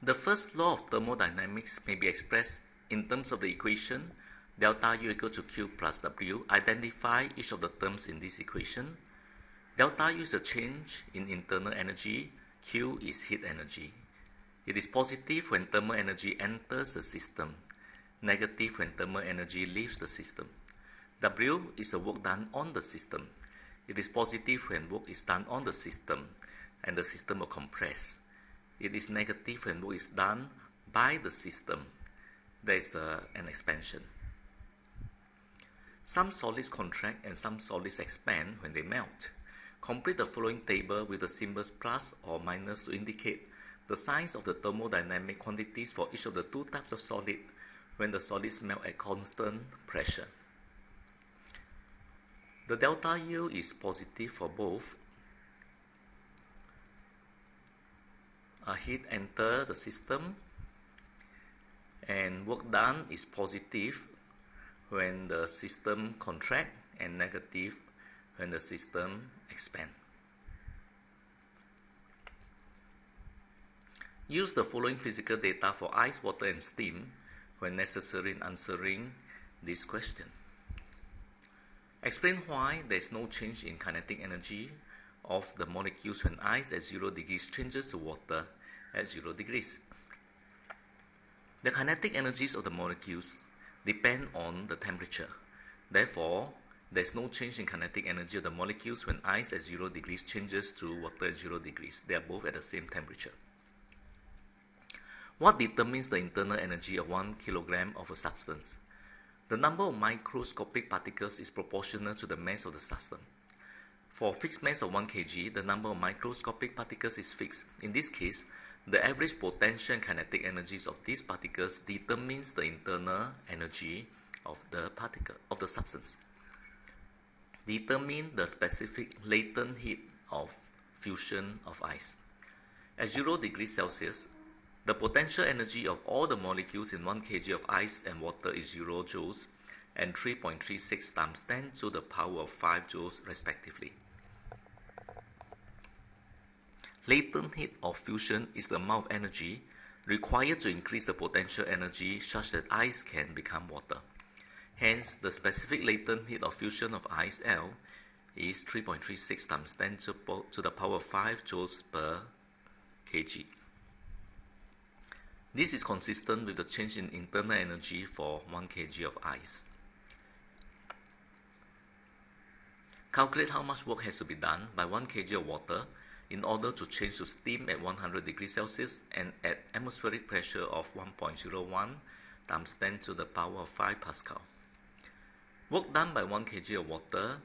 The first law of thermodynamics may be expressed in terms of the equation delta U equal to Q plus W. Identify each of the terms in this equation. Delta U is a change in internal energy, Q is heat energy. It is positive when thermal energy enters the system, negative when thermal energy leaves the system. W is the work done on the system. It is positive when work is done on the system and the system will compress. It is negative when work is done by the system. There is an expansion. Some solids contract and some solids expand when they melt. Complete the following table with the symbols plus or minus to indicate the signs of the thermodynamic quantities for each of the two types of solid when the solids melt at constant pressure. The delta U is positive for both. Heat enter the system and work done is positive when the system contract and negative when the system expand. Use the following physical data for ice, water and steam when necessary in answering this question. Explain why there is no change in kinetic energy of the molecules when ice at 0 degrees changes to water at 0 degrees. The kinetic energies of the molecules depend on the temperature. Therefore, there is no change in kinetic energy of the molecules when ice at 0 degrees changes to water at 0 degrees. They are both at the same temperature. What determines the internal energy of 1 kilogram of a substance? The number of microscopic particles is proportional to the mass of the substance. For fixed mass of 1 kg, the number of microscopic particles is fixed. In this case, the average potential and kinetic energies of these particles determines the internal energy of the substance. Determine the specific latent heat of fusion of ice. At 0 degrees Celsius, the potential energy of all the molecules in 1 kg of ice and water is 0 joules and 3.36 times 10 to the power of 5 joules respectively. Latent heat of fusion is the amount of energy required to increase the potential energy such that ice can become water. Hence, the specific latent heat of fusion of ice, L, is 3.36 times 10 to the power of 5 joules per kg. This is consistent with the change in internal energy for 1 kg of ice. Calculate how much work has to be done by 1 kg of water in order to change to steam at 100 degrees Celsius and at atmospheric pressure of 1.01 times 10 to the power of 5 Pascal. Work done by 1 kg of water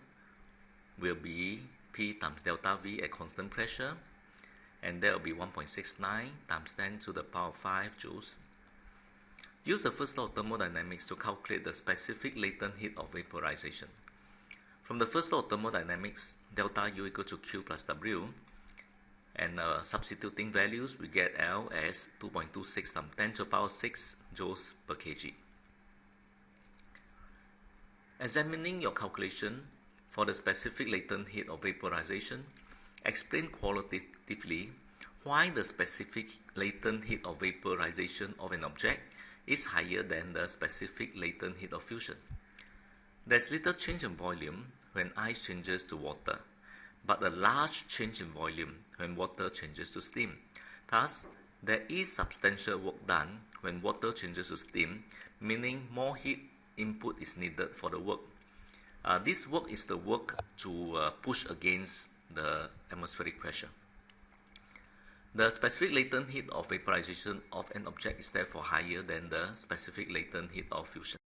will be P times delta V at constant pressure, and that will be 1.69 times 10 to the power of 5 joules. Use the first law of thermodynamics to calculate the specific latent heat of vaporization. From the first law of thermodynamics, delta U equal to Q plus W, and substituting values, we get L as 2.26 times 10 to the power 6 joules per kg. Examining your calculation for the specific latent heat of vaporization, explain qualitatively why the specific latent heat of vaporization of an object is higher than the specific latent heat of fusion. There is little change in volume when ice changes to water, but a large change in volume when water changes to steam. Thus, there is substantial work done when water changes to steam, meaning more heat input is needed for the work. This work is the work to push against the atmospheric pressure. The specific latent heat of vaporization of an object is therefore higher than the specific latent heat of fusion.